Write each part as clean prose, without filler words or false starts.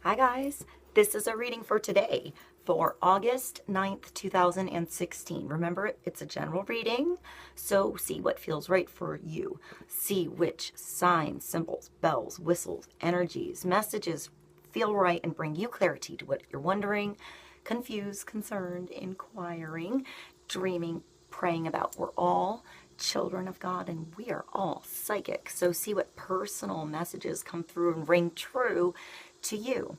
Hi guys, this is a reading for today for August 9th, 2016. Remember, it's a general reading, so see what feels right for you. See which signs, symbols, bells, whistles, energies, messages feel right and bring you clarity to what you're wondering, confused, concerned, inquiring, dreaming, praying about. We're all children of God and we are all psychic. So see what personal messages come through and ring true to you.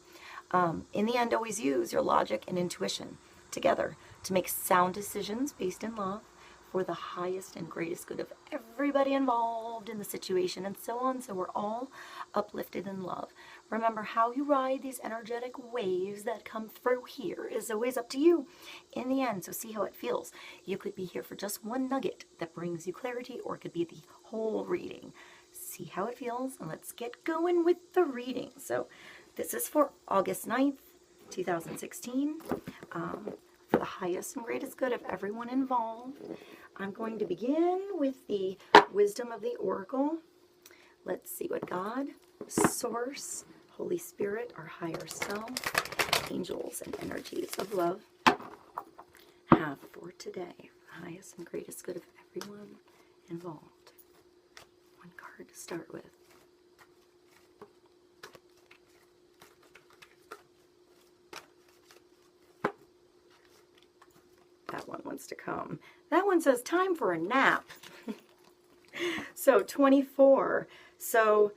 In the end, always use your logic and intuition together to make sound decisions based in love for the highest and greatest good of everybody involved in the situation and so on. So we're all uplifted in love. Remember, how you ride these energetic waves that come through here is always up to you in the end. So see how it feels. You could be here for just one nugget that brings you clarity, or it could be the whole reading. See how it feels, and let's get going with the reading. So this is for August 9th, 2016, for the highest and greatest good of everyone involved. I'm going to begin with the wisdom of the oracle. Let's see what God, Source, Holy Spirit, our higher self, angels, and energies of love have for today. The highest and greatest good of everyone involved. One card to start with. That one wants to come. That one says time for a nap. So 24. So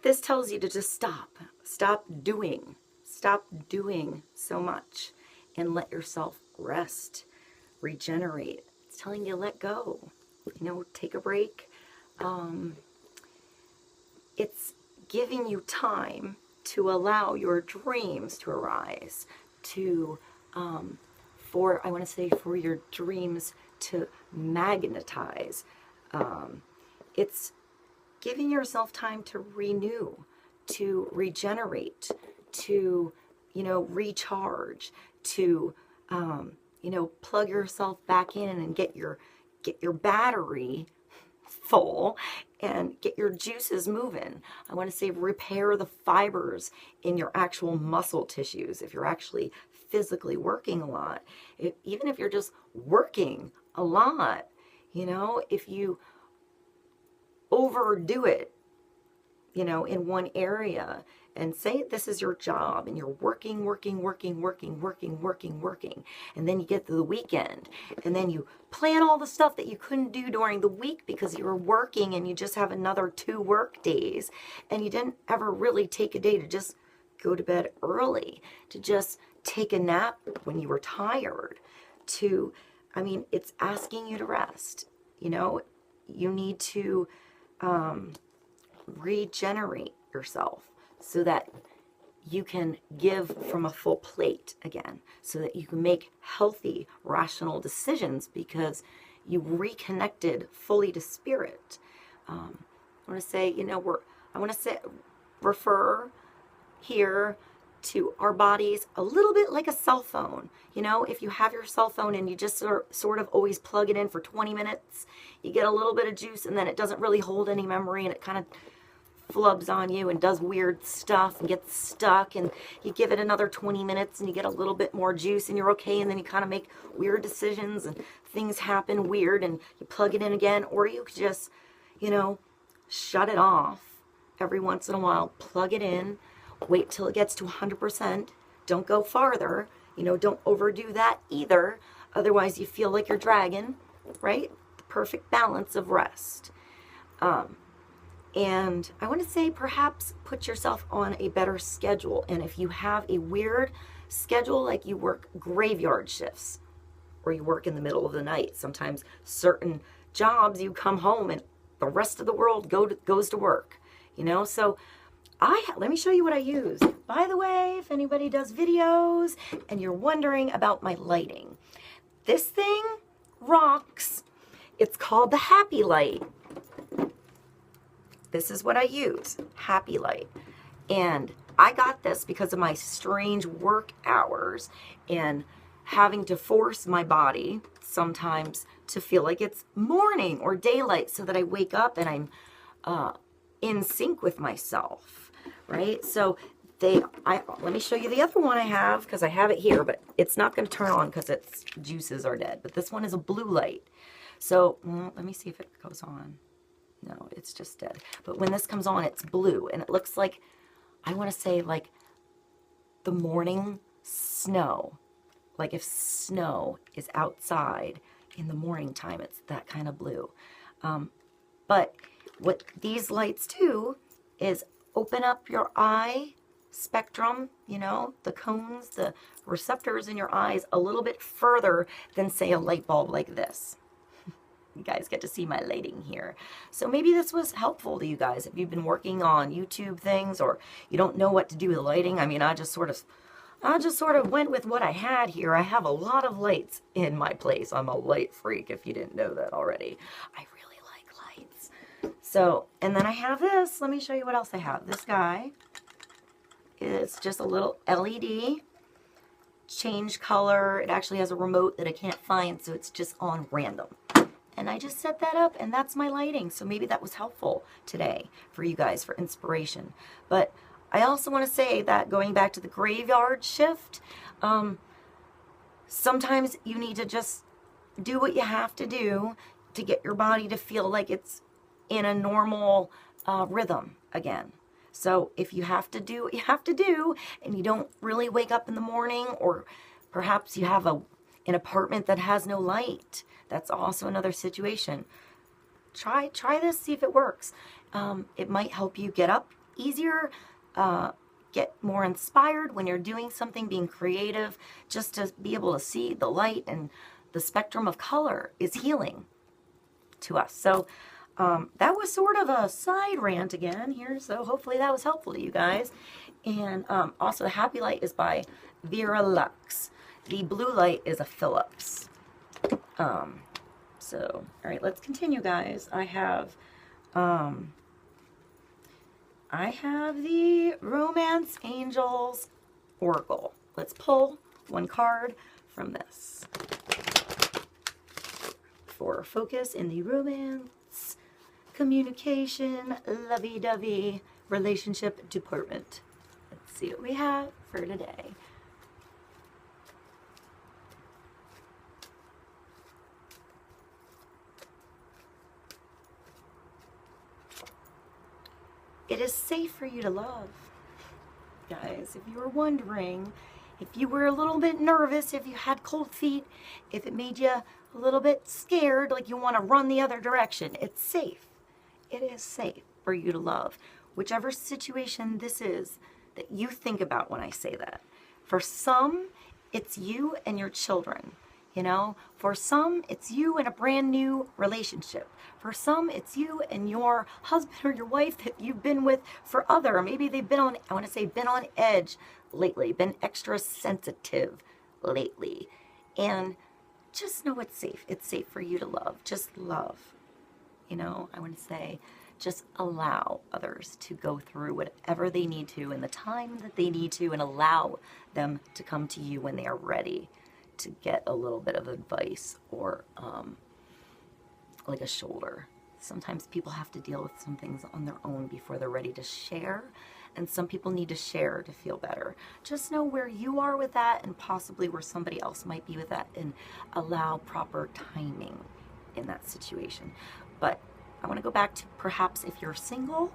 this tells you to just stop. Stop doing so much and let yourself rest, regenerate. It's telling you let go, take a break. It's giving you time to allow your dreams to arise, to for your dreams to magnetize. It's giving yourself time to renew, to regenerate, to, recharge, to, plug yourself back in and get your battery full and get your juices moving. I want to say repair the fibers in your actual muscle tissues if you're actually physically working a lot. Even if you're just working a lot, if you overdo it, in one area, and say this is your job and you're working, and then you get to the weekend and then you plan all the stuff that you couldn't do during the week because you were working and you just have another 2 work days and you didn't ever really take a day to just go to bed early, to just take a nap when you were tired, it's asking you to rest. You need to regenerate yourself so that you can give from a full plate again, so that you can make healthy, rational decisions because you reconnected fully to spirit. I want to say, refer here to our bodies a little bit like a cell phone. If you have your cell phone and you just sort of always plug it in for 20 minutes, you get a little bit of juice and then it doesn't really hold any memory and it kind of flubs on you and does weird stuff and gets stuck, and you give it another 20 minutes and you get a little bit more juice and you're okay, and then you kind of make weird decisions and things happen weird and you plug it in again. Or you could just, shut it off every once in a while, plug it in, wait till it gets to 100%. Don't go farther. Don't overdo that either. Otherwise you feel like you're dragging, right? The perfect balance of rest. And I want to say perhaps put yourself on a better schedule. And if you have a weird schedule, like you work graveyard shifts or you work in the middle of the night, sometimes certain jobs you come home and the rest of the world goes to work, So let me show you what I use. By the way, if anybody does videos and you're wondering about my lighting, this thing rocks. It's called the Happy Light. This is what I use, Happy Light. And I got this because of my strange work hours and having to force my body sometimes to feel like it's morning or daylight so that I wake up and I'm in sync with myself, right? So let me show you the other one I have, because I have it here, but it's not going to turn on because its juices are dead. But this one is a blue light. So let me see if it goes on. No, it's just dead. But when this comes on, it's blue, and it looks like, I want to say like the morning snow. Like if snow is outside in the morning time, it's that kind of blue. But what these lights do is open up your eye spectrum, you know, the cones, the receptors in your eyes a little bit further than, say, a light bulb like this. You guys get to see my lighting here. So maybe this was helpful to you guys if you've been working on YouTube things or you don't know what to do with lighting. I mean, I just sort of went with what I had here. I have a lot of lights in my place. I'm a light freak, if you didn't know that already. I really like lights. So, and then I have this. Let me show you what else I have. This guy is just a little LED. Change color. It actually has a remote that I can't find, so it's just on random. And I just set that up, and that's my lighting. So maybe that was helpful today for you guys for inspiration. But I also want to say that going back to the graveyard shift, sometimes you need to just do what you have to do to get your body to feel like it's in a normal rhythm again. So if you have to do what you have to do, and you don't really wake up in the morning, or perhaps you have an apartment that has no light, that's also another situation. Try this, see if it works. It might help you get up easier, get more inspired when you're doing something, being creative, just to be able to see the light and the spectrum of color is healing to us. So that was sort of a side rant again here, so hopefully that was helpful to you guys. And also, the Happy Light is by Vera Lux. The blue light is a Philips. So, all right, let's continue, guys. I have the Romance Angels Oracle. Let's pull one card from this for focus in the romance, communication, lovey-dovey relationship department. Let's see what we have for today. It is safe for you to love. Guys, if you were wondering, if you were a little bit nervous, if you had cold feet, if it made you a little bit scared, like you want to run the other direction, it's safe. It is safe for you to love. Whichever situation this is that you think about when I say that. For some, it's you and your children. You know, for some, it's you in a brand new relationship. For some, it's you and your husband or your wife that you've been with forever. Maybe they've been on, I want to say, been on edge lately, been extra sensitive lately. And just know it's safe. It's safe for you to love. Just love. You know, I want to say, just allow others to go through whatever they need to in the time that they need to, and allow them to come to you when they are ready to get a little bit of advice or like a shoulder. Sometimes people have to deal with some things on their own before they're ready to share, and some people need to share to feel better. Just know where you are with that, and possibly where somebody else might be with that, and allow proper timing in that situation. But I want to go back to perhaps if you're single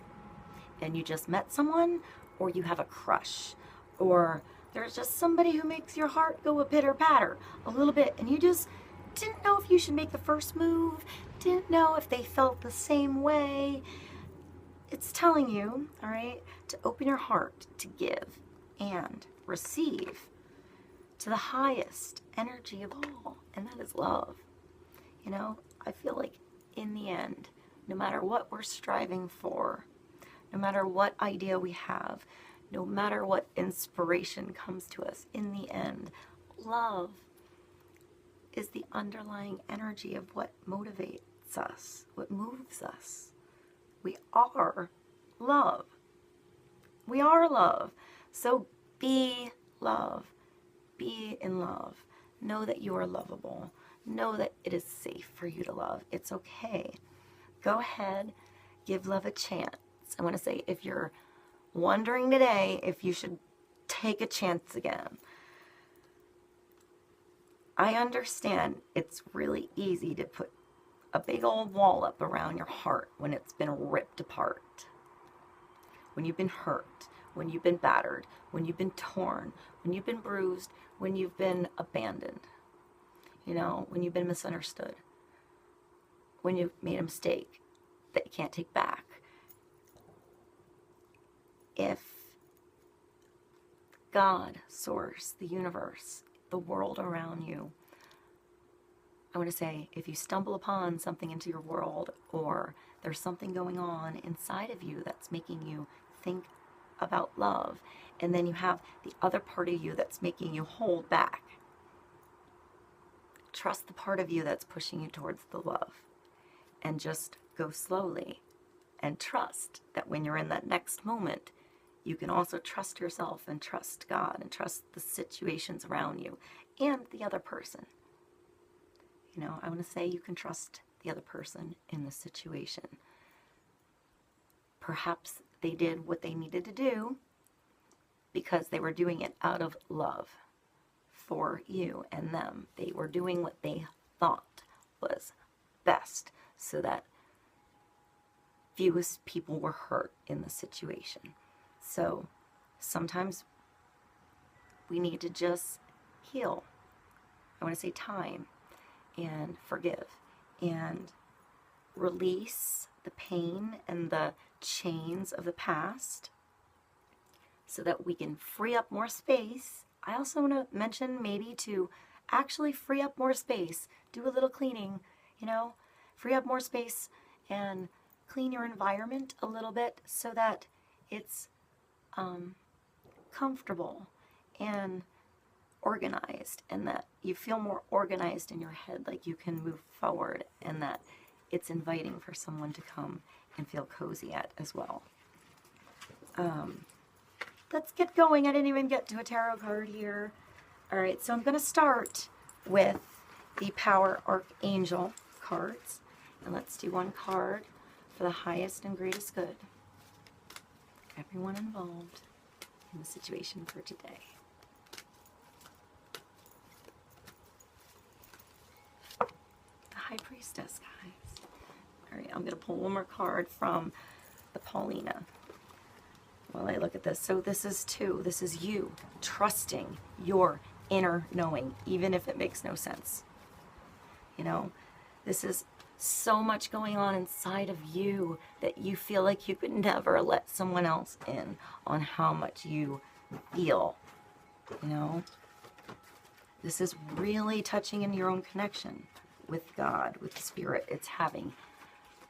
and you just met someone, or you have a crush, or there's just somebody who makes your heart go a pitter-patter a little bit, and you just didn't know if you should make the first move, didn't know if they felt the same way. It's telling you, all right, to open your heart to give and receive to the highest energy of all, and that is love. You know, I feel like in the end, no matter what we're striving for, no matter what idea we have, no matter what inspiration comes to us, in the end, love is the underlying energy of what motivates us, what moves us. We are love. We are love. So be love. Be in love. Know that you are lovable. Know that it is safe for you to love. It's okay. Go ahead, give love a chance. I want to say, if you're wondering today if you should take a chance again. I understand it's really easy to put a big old wall up around your heart when it's been ripped apart. When you've been hurt, when you've been battered, when you've been torn, when you've been bruised, when you've been abandoned, you know, when you've been misunderstood, when you've made a mistake that you can't take back. If God, Source, the universe, the world around you, I want to say, if you stumble upon something into your world, or there's something going on inside of you that's making you think about love, and then you have the other part of you that's making you hold back, trust the part of you that's pushing you towards the love, and just go slowly, and trust that when you're in that next moment, you can also trust yourself and trust God and trust the situations around you and the other person. You know, I want to say you can trust the other person in the situation. Perhaps they did what they needed to do because they were doing it out of love for you and them. They were doing what they thought was best so that fewest people were hurt in the situation. So sometimes we need to just heal. I want to say time and forgive and release the pain and the chains of the past so that we can free up more space. I also want to mention maybe to actually free up more space, do a little cleaning, you know, free up more space and clean your environment a little bit so that it's comfortable and organized, and that you feel more organized in your head, like you can move forward, and that it's inviting for someone to come and feel cozy at as well. Let's get going. I didn't even get to a tarot card here. All right, so I'm going to start with the Power Archangel cards, and let's do one card for the highest and greatest good. Everyone involved in the situation for today. The High Priestess, guys. All right, I'm going to pull one more card from the Paulina while I look at this. So this is two. This is you trusting your inner knowing, even if it makes no sense. You know, this is so much going on inside of you that you feel like you could never let someone else in on how much you feel. You know, this is really touching in your own connection with God, with Spirit. It's having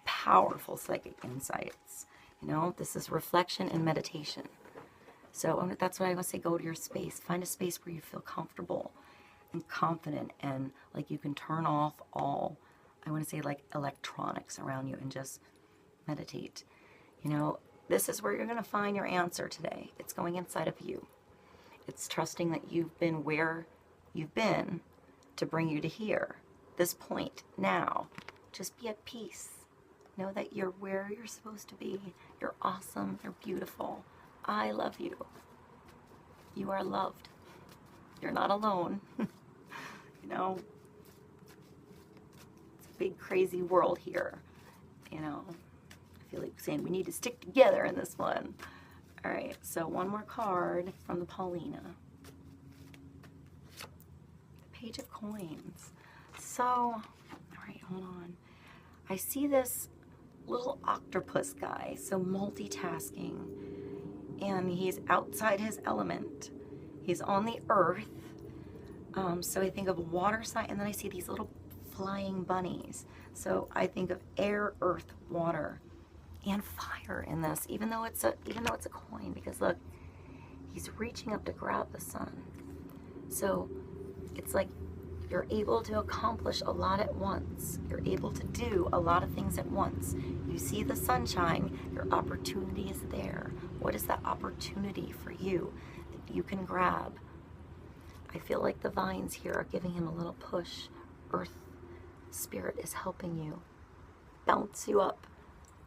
powerful psychic insights. You know, this is reflection and meditation. So that's why I want to say, go to your space. Find a space where you feel comfortable and confident, and like you can turn off all, I want to say, like electronics around you and just meditate. You know, this is where you're going to find your answer today. It's going inside of you. It's trusting that you've been where you've been to bring you to here, this point now. Just be at peace. Know that you're where you're supposed to be. You're awesome. You're beautiful. I love you. You are loved. You're not alone. You know, it's a big, crazy world here. You know, I feel like saying we need to stick together in this one. All right, so one more card from the Paulina. The Page of Coins. So, all right, hold on. I see this little octopus guy, so multitasking, and he's outside his element. He's on the earth, so I think of a water sign, and then I see these little flying bunnies. So I think of air, earth, water, and fire in this, even though it's a coin, because look, he's reaching up to grab the sun. So it's like you're able to accomplish a lot at once. You're able to do a lot of things at once. You see the sunshine, your opportunity is there. What is that opportunity for you that you can grab? I feel like the vines here are giving him a little push. Earth Spirit is helping you, bounce you up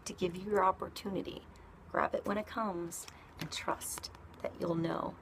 to give you your opportunity. Grab it when it comes and trust that you'll know